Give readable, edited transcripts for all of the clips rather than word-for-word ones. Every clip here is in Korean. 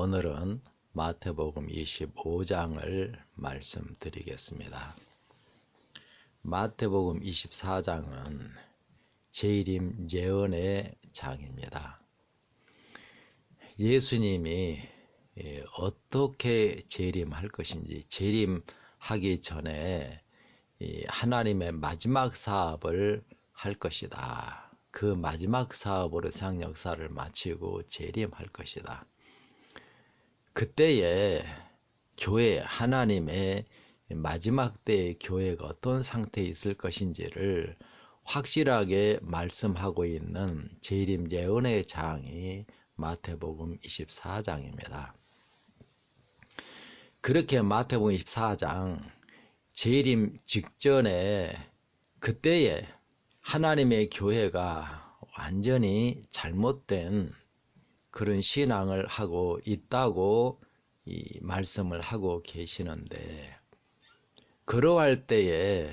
오늘은 마태복음 25장을 말씀드리겠습니다. 마태복음 24장은 재림 예언의 장입니다. 예수님이 어떻게 재림할 것인지, 재림하기 전에 하나님의 마지막 사업을 할 것이다. 그 마지막 사업으로 세상 역사를 마치고 재림할 것이다. 그때에 교회, 하나님의 마지막 때의 교회가 어떤 상태에 있을 것인지를 확실하게 말씀하고 있는 재림 예언의 장이 마태복음 24장입니다. 그렇게 마태복음 24장 재림 직전에 그때에 하나님의 교회가 완전히 잘못된 그런 신앙을 하고 있다고 이 말씀을 하고 계시는데, 그러할 때에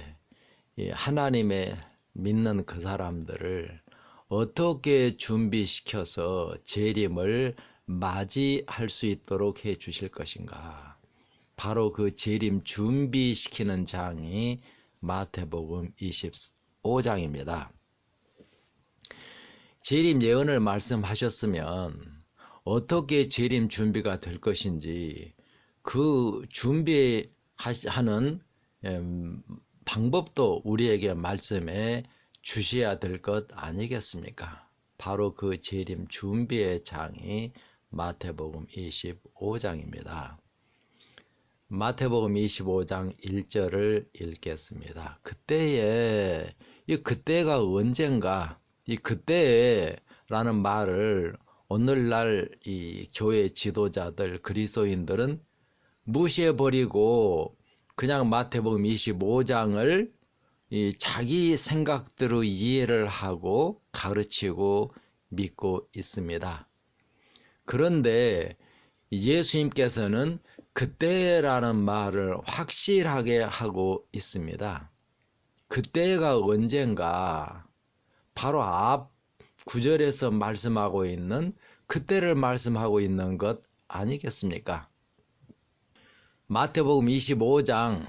하나님의 믿는 그 사람들을 어떻게 준비시켜서 재림을 맞이할 수 있도록 해 주실 것인가. 바로 그 재림 준비시키는 장이 마태복음 25장입니다. 재림 예언을 말씀하셨으면 어떻게 재림 준비가 될 것인지 그 준비하는 방법도 우리에게 말씀해 주셔야 될 것 아니겠습니까? 바로 그 재림 준비의 장이 마태복음 25장입니다. 마태복음 25장 1절을 읽겠습니다. 그때에, 이 그때가 언젠가, 이 그때라는 말을 오늘날 이 교회 지도자들, 그리스도인들은 무시해버리고 그냥 마태복음 25장을 자기 생각대로 이해를 하고 가르치고 믿고 있습니다. 그런데 예수님께서는 그때라는 말을 확실하게 하고 있습니다. 그때가 언젠가, 바로 앞 구절에서 말씀하고 있는 그때를 말씀하고 있는 것 아니겠습니까? 마태복음 25장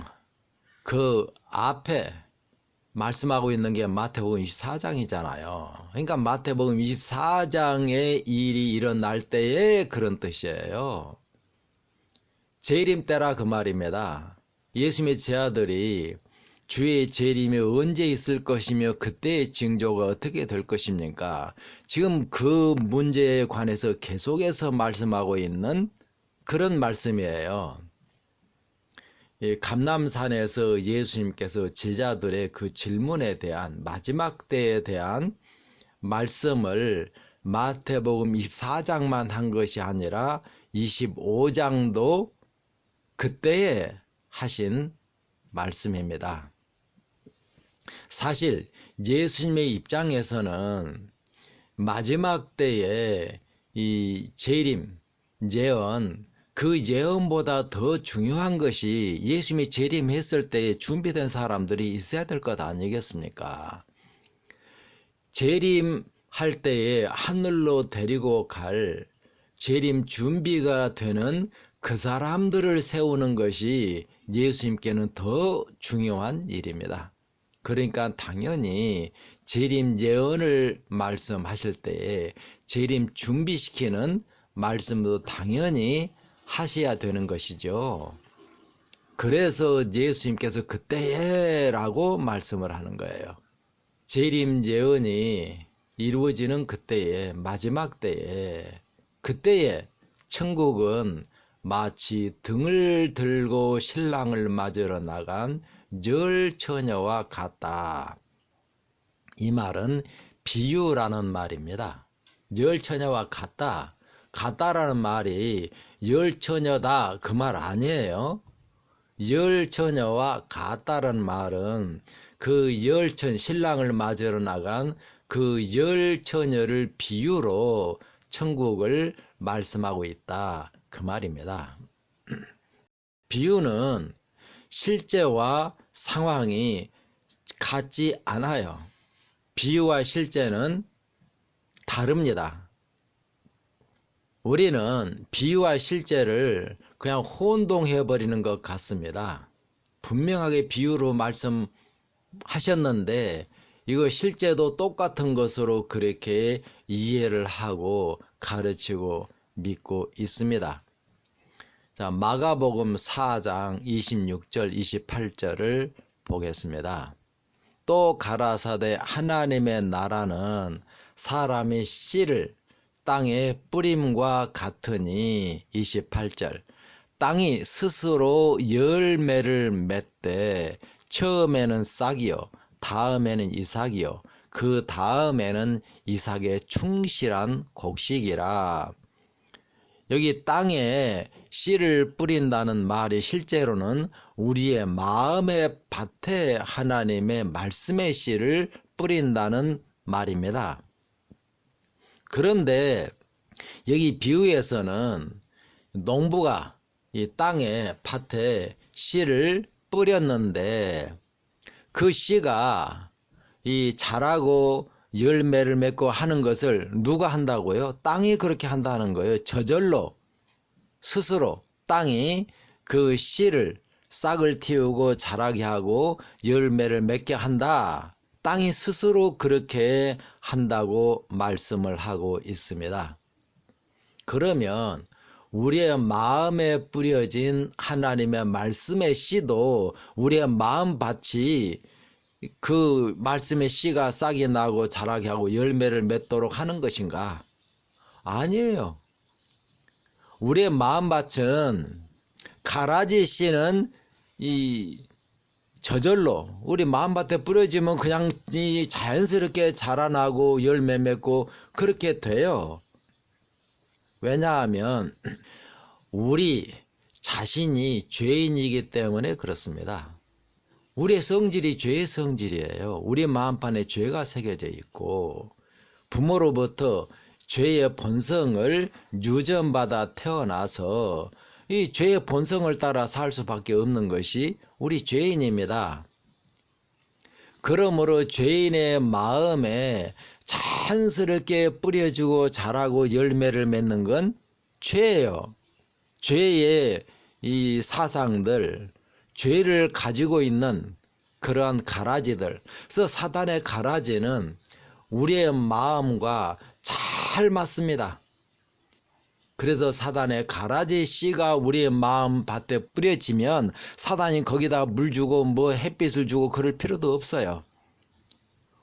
그 앞에 말씀하고 있는 게 마태복음 24장이잖아요. 그러니까 마태복음 24장의 일이 일어날 때에 그런 뜻이에요. 재림 때라 그 말입니다. 예수님의 제자들이 주의 재림이 언제 있을 것이며 그때의 징조가 어떻게 될 것입니까? 지금 그 문제에 관해서 계속해서 말씀하고 있는 그런 말씀이에요. 감람산에서 예수님께서 제자들의 그 질문에 대한, 마지막 때에 대한 말씀을 마태복음 24장만 한 것이 아니라 25장도 그때에 하신 말씀입니다. 사실 예수님의 입장에서는 마지막 때에 이 재림, 예언, 그 예언보다 더 중요한 것이 예수님이 재림했을 때에 준비된 사람들이 있어야 될 것 아니겠습니까? 재림할 때에 하늘로 데리고 갈 재림 준비가 되는 그 사람들을 세우는 것이 예수님께는 더 중요한 일입니다. 그러니까 당연히 재림 예언을 말씀하실 때에 재림 준비시키는 말씀도 당연히 하셔야 되는 것이죠. 그래서 예수님께서 그때에라고 말씀을 하는 거예요. 재림 예언이 이루어지는 그때에, 마지막 때에, 그때에 천국은 마치 등을 들고 신랑을 맞으러 나간 열 처녀와 같다. 이 말은 비유라는 말입니다. 열 처녀와 같다. 같다라는 말이 열 처녀다 그 말 아니에요. 열 처녀와 같다라는 말은 그 열 처녀, 신랑을 맞으러 나간 그 열 처녀를 비유로 천국을 말씀하고 있다 그 말입니다. 비유는 실제와 상황이 같지 않아요. 비유와 실제는 다릅니다. 우리는 비유와 실제를 그냥 혼동해버리는 것 같습니다. 분명하게 비유로 말씀하셨는데 이거 실제도 똑같은 것으로 그렇게 이해를 하고 가르치고 믿고 있습니다. 자, 마가복음 4장 26절 28절을 보겠습니다. 또 가라사대 하나님의 나라는 사람의 씨를 땅에 뿌림과 같으니 28절 땅이 스스로 열매를 맺되 처음에는 싹이요 다음에는 이삭이요 그 다음에는 이삭의 충실한 곡식이라. 여기 땅에 씨를 뿌린다는 말이 실제로는 우리의 마음의 밭에 하나님의 말씀의 씨를 뿌린다는 말입니다. 그런데 여기 비유에서는 농부가 이 땅에 밭에 씨를 뿌렸는데 그 씨가 이 자라고 열매를 맺고 하는 것을 누가 한다고요? 땅이 그렇게 한다는 거예요. 저절로 스스로 땅이 그 씨를 싹을 틔우고 자라게 하고 열매를 맺게 한다. 땅이 스스로 그렇게 한다고 말씀을 하고 있습니다. 그러면 우리의 마음에 뿌려진 하나님의 말씀의 씨도 우리의 마음밭이 그 말씀의 씨가 싹이 나고 자라게 하고 열매를 맺도록 하는 것인가? 아니에요. 우리의 마음밭은 가라지 씨는 이 저절로 우리 마음밭에 뿌려지면 그냥 자연스럽게 자라나고 열매 맺고 그렇게 돼요. 왜냐하면 우리 자신이 죄인이기 때문에 그렇습니다. 우리의 성질이 죄의 성질이에요. 우리 마음판에 죄가 새겨져 있고 부모로부터 죄의 본성을 유전받아 태어나서 이 죄의 본성을 따라 살 수밖에 없는 것이 우리 죄인입니다. 그러므로 죄인의 마음에 자연스럽게 뿌려지고 자라고 열매를 맺는 건 죄예요. 죄의 이 사상들, 죄를 가지고 있는 그러한 가라지들. 그래서 사단의 가라지는 우리의 마음과 잘 맞습니다. 그래서 사단의 가라지 씨가 우리의 마음 밭에 뿌려지면 사단이 거기다 물 주고 뭐 햇빛을 주고 그럴 필요도 없어요.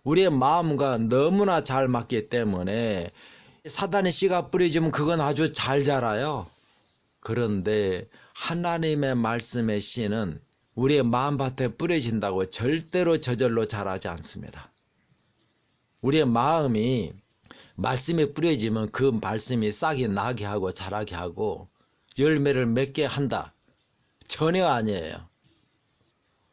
우리의 마음과 너무나 잘 맞기 때문에 사단의 씨가 뿌려지면 그건 아주 잘 자라요. 그런데 하나님의 말씀의 씨는 우리의 마음밭에 뿌려진다고 절대로 저절로 자라지 않습니다. 우리의 마음이 말씀이 뿌려지면 그 말씀이 싹이 나게 하고 자라게 하고 열매를 맺게 한다. 전혀 아니에요.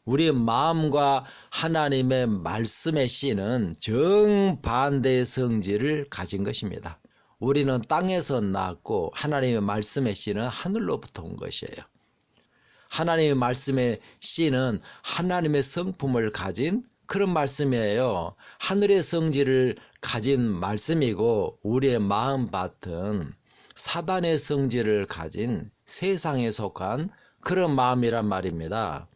우리의 마음과 하나님의 말씀의 씨는 정반대의 성질을 가진 것입니다. 우리는 땅에서 낳았고 하나님의 말씀의 씨는 하늘로부터 온 것이에요. 하나님의 말씀의 씨는 하나님의 성품을 가진 그런 말씀이에요. 하늘의 성질을 가진 말씀이고 우리의 마음밭은 사단의 성질을 가진 세상에 속한 그런 마음이란 말입니다.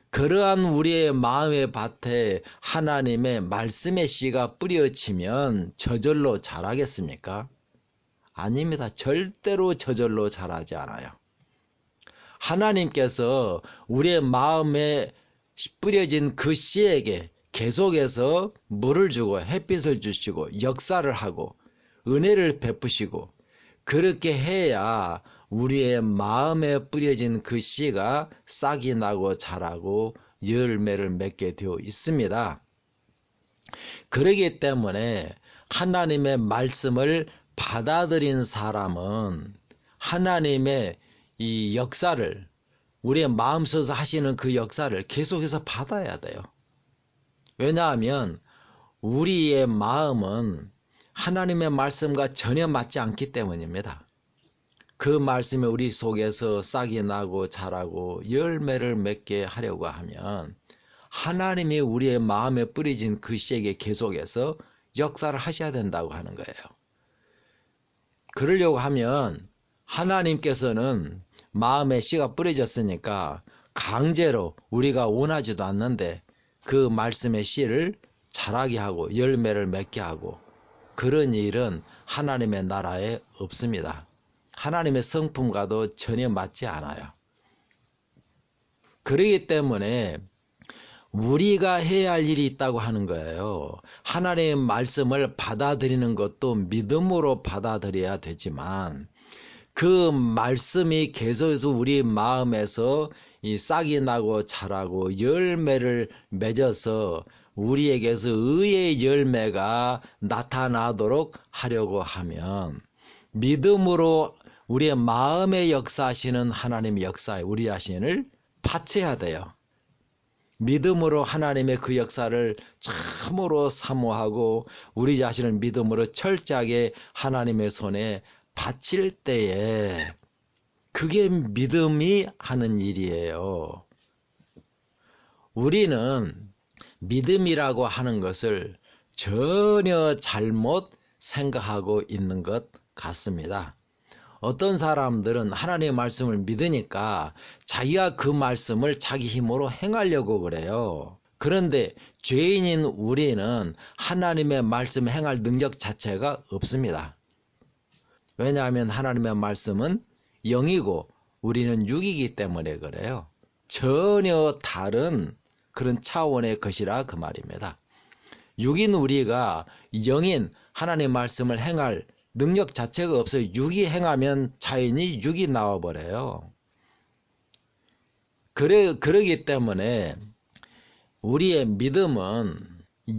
그러한 우리의 마음의 밭에 하나님의 말씀의 씨가 뿌려지면 저절로 자라겠습니까? 아닙니다. 절대로 저절로 자라지 않아요. 하나님께서 우리의 마음에 뿌려진 그 씨에게 계속해서 물을 주고 햇빛을 주시고 역사를 하고 은혜를 베푸시고 그렇게 해야 우리의 마음에 뿌려진 그 씨가 싹이 나고 자라고 열매를 맺게 되어 있습니다. 그렇기 때문에 하나님의 말씀을 받아들인 사람은 하나님의 이 역사를 우리의 마음속에서 하시는 그 역사를 계속해서 받아야 돼요. 왜냐하면 우리의 마음은 하나님의 말씀과 전혀 맞지 않기 때문입니다. 그 말씀이 우리 속에서 싹이 나고 자라고 열매를 맺게 하려고 하면 하나님이 우리의 마음에 뿌려진 그 씨에게 계속해서 역사를 하셔야 된다고 하는 거예요. 그러려고 하면 하나님께서는 마음에 씨가 뿌려졌으니까 강제로 우리가 원하지도 않는데 그 말씀의 씨를 자라게 하고 열매를 맺게 하고 그런 일은 하나님의 나라에 없습니다. 하나님의 성품과도 전혀 맞지 않아요. 그렇기 때문에 우리가 해야 할 일이 있다고 하는 거예요. 하나님의 말씀을 받아들이는 것도 믿음으로 받아들여야 되지만 그 말씀이 계속해서 우리 마음에서 이 싹이 나고 자라고 열매를 맺어서 우리에게서 의의 열매가 나타나도록 하려고 하면 믿음으로 우리의 마음에 역사하시는 하나님의 역사에 우리 자신을 바쳐야 돼요. 믿음으로 하나님의 그 역사를 참으로 사모하고 우리 자신을 믿음으로 철저하게 하나님의 손에 바칠 때에 그게 믿음이 하는 일이에요. 우리는 믿음이라고 하는 것을 전혀 잘못 생각하고 있는 것 같습니다. 어떤 사람들은 하나님의 말씀을 믿으니까 자기가 그 말씀을 자기 힘으로 행하려고 그래요. 그런데 죄인인 우리는 하나님의 말씀 행할 능력 자체가 없습니다. 왜냐하면 하나님의 말씀은 영이고 우리는 육이기 때문에 그래요. 전혀 다른 그런 차원의 것이라 그 말입니다. 육인 우리가 영인 하나님의 말씀을 행할 능력 자체가 없어요. 육이 행하면 자연히 육이 나와버려요. 그러기 때문에 우리의 믿음은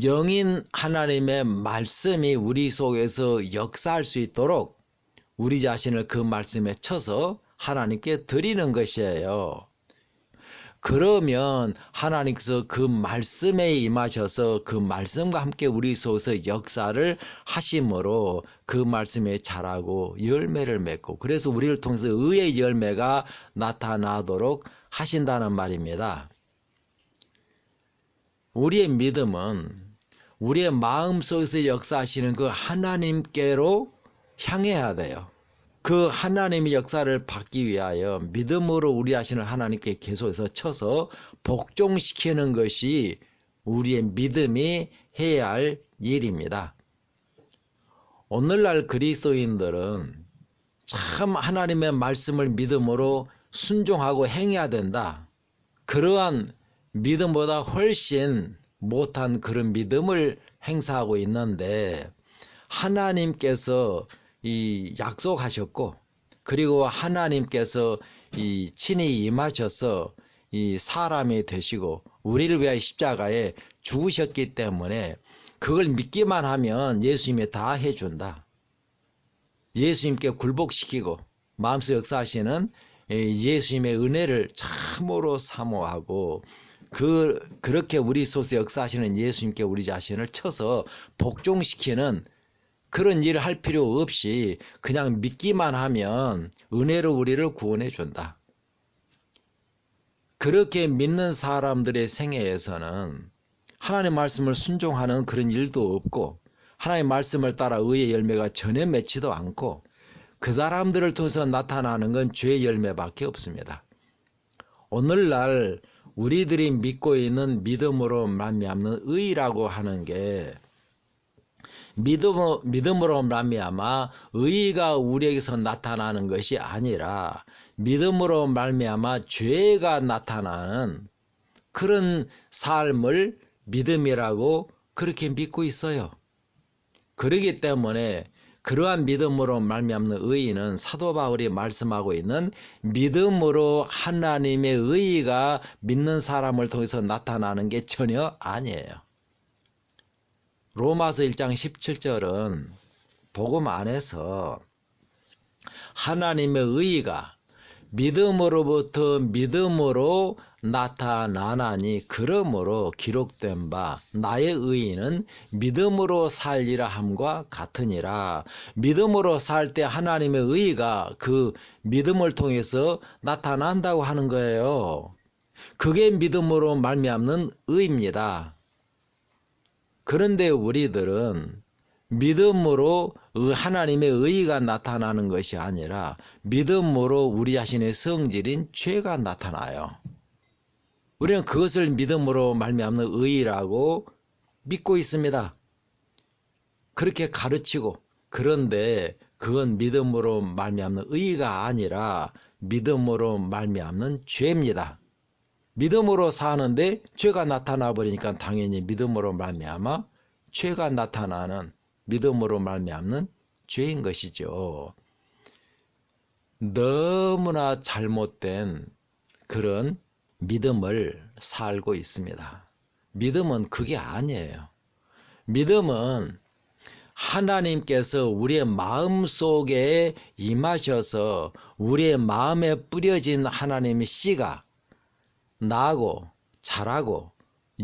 영인 하나님의 말씀이 우리 속에서 역사할 수 있도록 우리 자신을 그 말씀에 쳐서 하나님께 드리는 것이에요. 그러면 하나님께서 그 말씀에 임하셔서 그 말씀과 함께 우리 속에서 역사를 하심으로 그 말씀에 자라고 열매를 맺고 그래서 우리를 통해서 의의 열매가 나타나도록 하신다는 말입니다. 우리의 믿음은 우리의 마음속에서 역사하시는 그 하나님께로 향해야 돼요. 그 하나님의 역사를 받기 위하여 믿음으로 우리 자신을 하나님께 계속해서 쳐서 복종시키는 것이 우리의 믿음이 해야 할 일입니다. 오늘날 그리스도인들은 참 하나님의 말씀을 믿음으로 순종하고 행해야 된다. 그러한 믿음보다 훨씬 못한 그런 믿음을 행사하고 있는데 하나님께서 이 약속하셨고 그리고 하나님께서 이 친히 임하셔서 이 사람이 되시고 우리를 위하여 십자가에 죽으셨기 때문에 그걸 믿기만 하면 예수님이 다 해준다. 예수님께 굴복시키고 마음속 역사하시는 예수님의 은혜를 참으로 사모하고 그렇게 우리 속에서 역사하시는 예수님께 우리 자신을 쳐서 복종시키는 그런 일을 할 필요 없이 그냥 믿기만 하면 은혜로 우리를 구원해 준다. 그렇게 믿는 사람들의 생애에서는 하나님의 말씀을 순종하는 그런 일도 없고 하나님의 말씀을 따라 의의 열매가 전혀 맺지도 않고 그 사람들을 통해서 나타나는 건 죄의 열매밖에 없습니다. 오늘날 우리들이 믿고 있는 믿음으로 말미암는 의라고 하는 게 믿음으로 말미암아 의가 우리에게서 나타나는 것이 아니라 믿음으로 말미암아 죄가 나타나는 그런 삶을 믿음이라고 그렇게 믿고 있어요. 그렇기 때문에 그러한 믿음으로 말미암는 의는 사도 바울이 말씀하고 있는 믿음으로 하나님의 의가 믿는 사람을 통해서 나타나는 게 전혀 아니에요. 로마서 1장 17절은 복음 안에서 하나님의 의가 믿음으로부터 믿음으로 나타나나니 그러므로 기록된 바 나의 의인은 믿음으로 살리라 함과 같으니라. 믿음으로 살 때 하나님의 의가 그 믿음을 통해서 나타난다고 하는 거예요. 그게 믿음으로 말미암는 의입니다. 그런데 우리들은 믿음으로 하나님의 의의가 나타나는 것이 아니라 믿음으로 우리 자신의 성질인 죄가 나타나요. 우리는 그것을 믿음으로 말미암는 의의라고 믿고 있습니다. 그렇게 가르치고, 그런데 그건 믿음으로 말미암는 의의가 아니라 믿음으로 말미암는 죄입니다. 믿음으로 사는데 죄가 나타나 버리니까 당연히 믿음으로 말미암아 죄가 나타나는, 믿음으로 말미암는 죄인 것이죠. 너무나 잘못된 그런 믿음을 살고 있습니다. 믿음은 그게 아니에요. 믿음은 하나님께서 우리의 마음 속에 임하셔서 우리의 마음에 뿌려진 하나님의 씨가 나고 자라고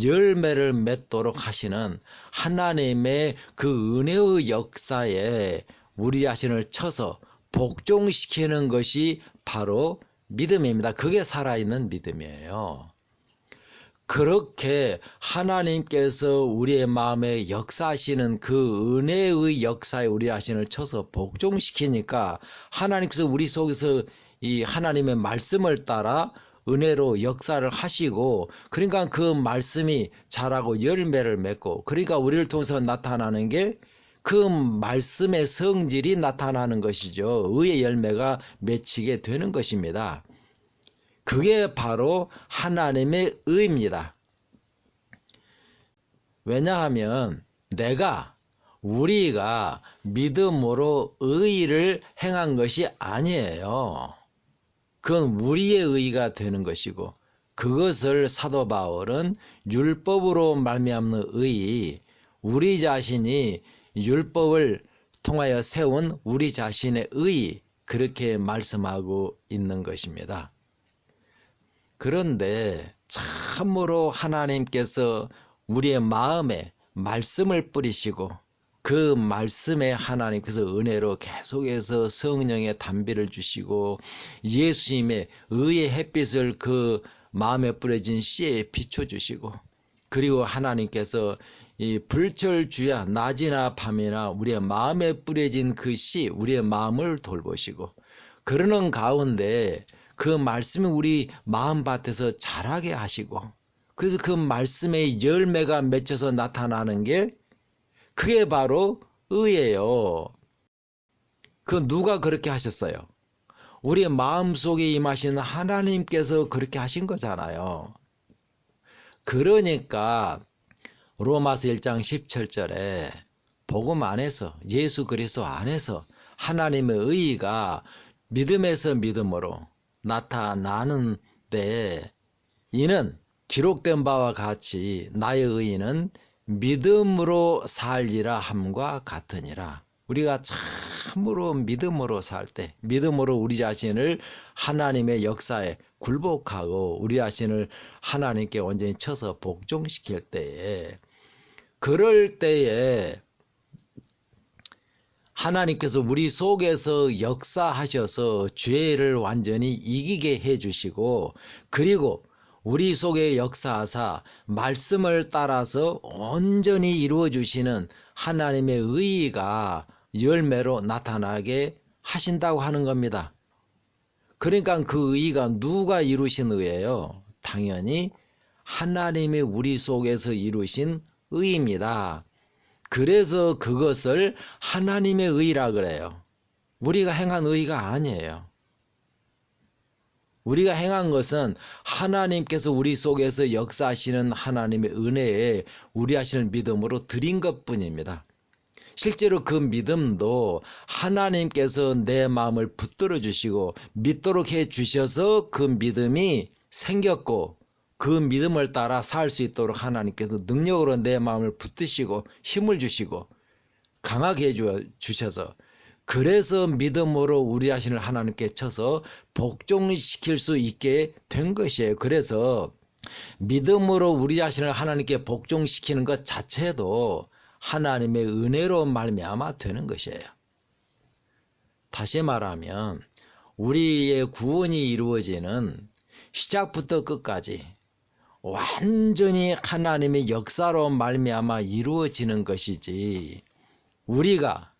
열매를 맺도록 하시는 하나님의 그 은혜의 역사에 우리 자신을 쳐서 복종시키는 것이 바로 믿음입니다. 그게 살아있는 믿음이에요. 그렇게 하나님께서 우리의 마음에 역사하시는 그 은혜의 역사에 우리 자신을 쳐서 복종시키니까 하나님께서 우리 속에서 이 하나님의 말씀을 따라 은혜로 역사를 하시고, 그러니까 그 말씀이 자라고 열매를 맺고, 그러니까 우리를 통해서 나타나는 게 그 말씀의 성질이 나타나는 것이죠. 의의 열매가 맺히게 되는 것입니다. 그게 바로 하나님의 의입니다. 왜냐하면 우리가 믿음으로 의의를 행한 것이 아니에요. 그건 우리의 의의가 되는 것이고, 그것을 사도 바울은 율법으로 말미암는 의의, 우리 자신이 율법을 통하여 세운 우리 자신의 의의, 그렇게 말씀하고 있는 것입니다. 그런데 참으로 하나님께서 우리의 마음에 말씀을 뿌리시고, 그 말씀에 하나님께서 은혜로 계속해서 성령의 단비를 주시고 예수님의 의의 햇빛을 그 마음에 뿌려진 씨에 비춰주시고, 그리고 하나님께서 이 불철주야 낮이나 밤이나 우리의 마음에 뿌려진 그 씨, 우리의 마음을 돌보시고, 그러는 가운데 그 말씀이 우리 마음밭에서 자라게 하시고, 그래서 그 말씀의 열매가 맺혀서 나타나는 게 그게 바로 의예요. 그 누가 그렇게 하셨어요? 우리의 마음속에 임하시는 하나님께서 그렇게 하신 거잖아요. 그러니까 로마서 1장 17절에 복음 안에서, 예수 그리스도 안에서 하나님의 의의가 믿음에서 믿음으로 나타나는데, 이는 기록된 바와 같이 나의 의의는 믿음으로 살리라 함과 같으니라. 우리가 참으로 믿음으로 살 때, 믿음으로 우리 자신을 하나님의 역사에 굴복하고 우리 자신을 하나님께 온전히 쳐서 복종시킬 때에, 그럴 때에 하나님께서 우리 속에서 역사하셔서 죄를 완전히 이기게 해주시고, 그리고 우리 속에 역사하사 말씀을 따라서 온전히 이루어 주시는 하나님의 의의가 열매로 나타나게 하신다고 하는 겁니다. 그러니까 그 의의가 누가 이루신 의예요? 당연히 하나님이 우리 속에서 이루신 의의입니다. 그래서 그것을 하나님의 의의라 그래요. 우리가 행한 의의가 아니에요. 우리가 행한 것은 하나님께서 우리 속에서 역사하시는 하나님의 은혜에 우리 하시는 믿음으로 드린 것뿐입니다. 실제로 그 믿음도 하나님께서 내 마음을 붙들어 주시고 믿도록 해 주셔서 그 믿음이 생겼고, 그 믿음을 따라 살 수 있도록 하나님께서 능력으로 내 마음을 붙드시고 힘을 주시고 강하게 해 주셔서, 그래서 믿음으로 우리 자신을 하나님께 쳐서 복종시킬 수 있게 된 것이에요. 그래서 믿음으로 우리 자신을 하나님께 복종시키는 것 자체도 하나님의 은혜로 말미암아 되는 것이에요. 다시 말하면 우리의 구원이 이루어지는 시작부터 끝까지 완전히 하나님의 역사로 말미암아 이루어지는 것이지, 우리가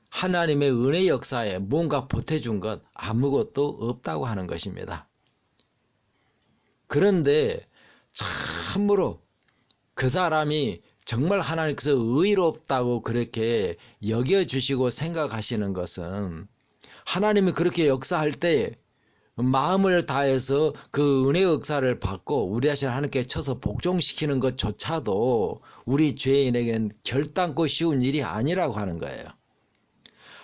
하나님의 은혜 역사에 뭔가 보태준 것 아무것도 없다고 하는 것입니다. 그런데 참으로 그 사람이 정말 하나님께서 의롭다고 그렇게 여겨주시고 생각하시는 것은 하나님이 그렇게 역사할 때 마음을 다해서 그 은혜 역사를 받고 우리 자신을 하나님께 쳐서 복종시키는 것조차도 우리 죄인에게는 결단코 쉬운 일이 아니라고 하는 거예요.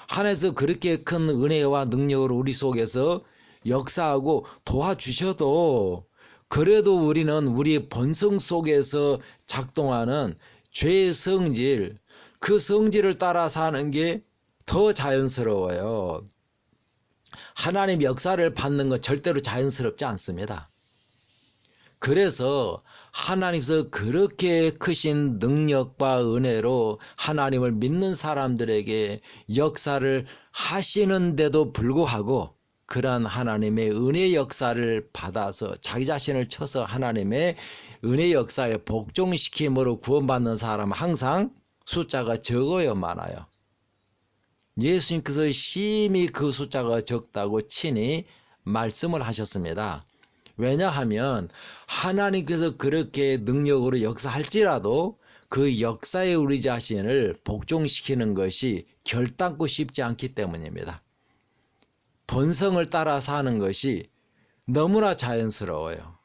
하나님께서 그렇게 큰 은혜와 능력으로 우리 속에서 역사하고 도와주셔도 그래도 우리는 우리 본성 속에서 작동하는 죄의 성질, 그 성질을 따라 사는 게 더 자연스러워요. 하나님 역사를 받는 건 절대로 자연스럽지 않습니다. 그래서 하나님께서 그렇게 크신 능력과 은혜로 하나님을 믿는 사람들에게 역사를 하시는데도 불구하고 그러한 하나님의 은혜 역사를 받아서 자기 자신을 쳐서 하나님의 은혜 역사에 복종시킴으로 구원받는 사람은 항상 숫자가 적어요, 많아요. 예수님께서 심히 그 숫자가 적다고 친히 말씀을 하셨습니다. 왜냐하면 하나님께서 그렇게 능력으로 역사할지라도 그 역사에 우리 자신을 복종시키는 것이 결단코 쉽지 않기 때문입니다. 본성을 따라 사는 것이 너무나 자연스러워요.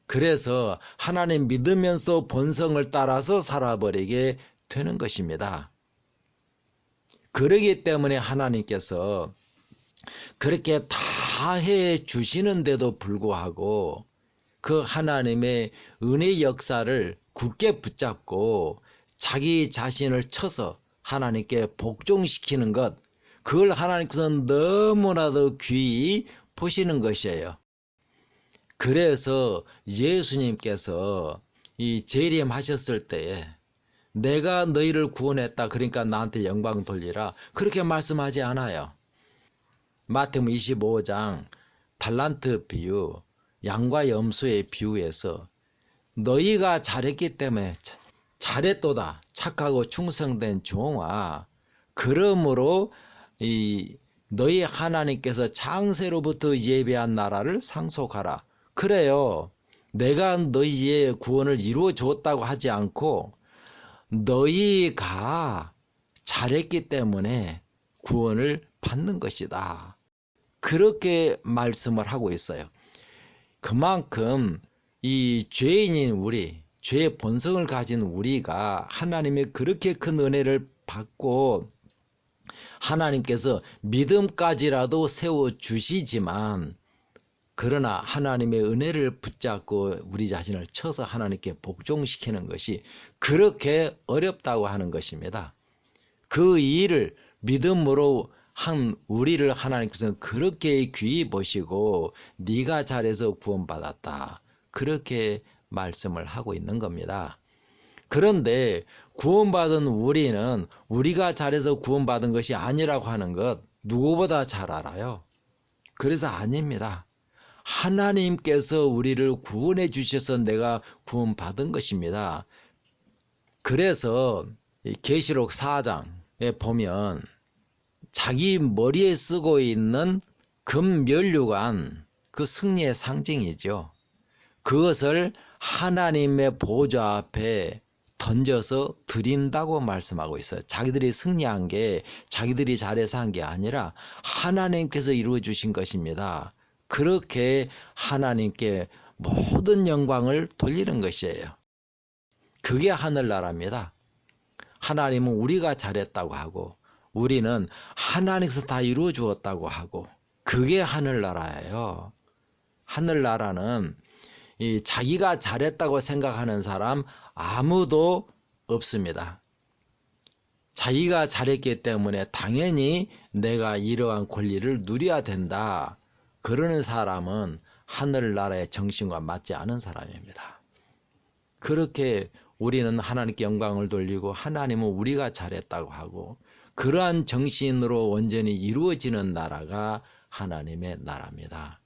그래서 하나님 믿으면서 본성을 따라서 살아버리게 되는 것입니다. 그러기 때문에 하나님께서 그렇게 다 해 주시는데도 불구하고 그 하나님의 은혜 역사를 굳게 붙잡고 자기 자신을 쳐서 하나님께 복종시키는 것, 그걸 하나님께서는 너무나도 귀히 보시는 것이에요. 그래서 예수님께서 이 재림하셨을 때에 내가 너희를 구원했다, 그러니까 나한테 영광 돌리라, 그렇게 말씀하지 않아요. 마태복음 25장 달란트 비유, 양과 염소의 비유에서 너희가 잘했기 때문에 잘했도다, 착하고 충성된 종아, 그러므로 너희 하나님께서 창세로부터 예배한 나라를 상속하라. 그래요. 내가 너희의 구원을 이루어 주었다고 하지 않고 너희가 잘했기 때문에 구원을 받는 것이다, 그렇게 말씀을 하고 있어요. 그만큼 이 죄인인 우리, 죄의 본성을 가진 우리가 하나님의 그렇게 큰 은혜를 받고 하나님께서 믿음까지라도 세워주시지만, 그러나 하나님의 은혜를 붙잡고 우리 자신을 쳐서 하나님께 복종시키는 것이 그렇게 어렵다고 하는 것입니다. 그 일을 믿음으로 한 우리를 하나님께서는 그렇게 귀히 보시고 네가 잘해서 구원받았다, 그렇게 말씀을 하고 있는 겁니다. 그런데 구원받은 우리는 우리가 잘해서 구원받은 것이 아니라고 하는 것 누구보다 잘 알아요. 그래서 아닙니다. 하나님께서 우리를 구원해 주셔서 내가 구원받은 것입니다. 그래서 계시록 4장에 보면 자기 머리에 쓰고 있는 금면류관, 그 승리의 상징이죠. 그것을 하나님의 보좌 앞에 던져서 드린다고 말씀하고 있어요. 자기들이 승리한 게 자기들이 잘해서 한 게 아니라 하나님께서 이루어 주신 것입니다. 그렇게 하나님께 모든 영광을 돌리는 것이에요. 그게 하늘나라입니다. 하나님은 우리가 잘했다고 하고 우리는 하나님께서 다 이루어 주었다고 하고, 그게 하늘나라예요. 하늘나라는 자기가 잘했다고 생각하는 사람 아무도 없습니다. 자기가 잘했기 때문에 당연히 내가 이러한 권리를 누려야 된다, 그러는 사람은 하늘나라의 정신과 맞지 않은 사람입니다. 그렇게 우리는 하나님께 영광을 돌리고 하나님은 우리가 잘했다고 하고, 그러한 정신으로 온전히 이루어지는 나라가 하나님의 나라입니다.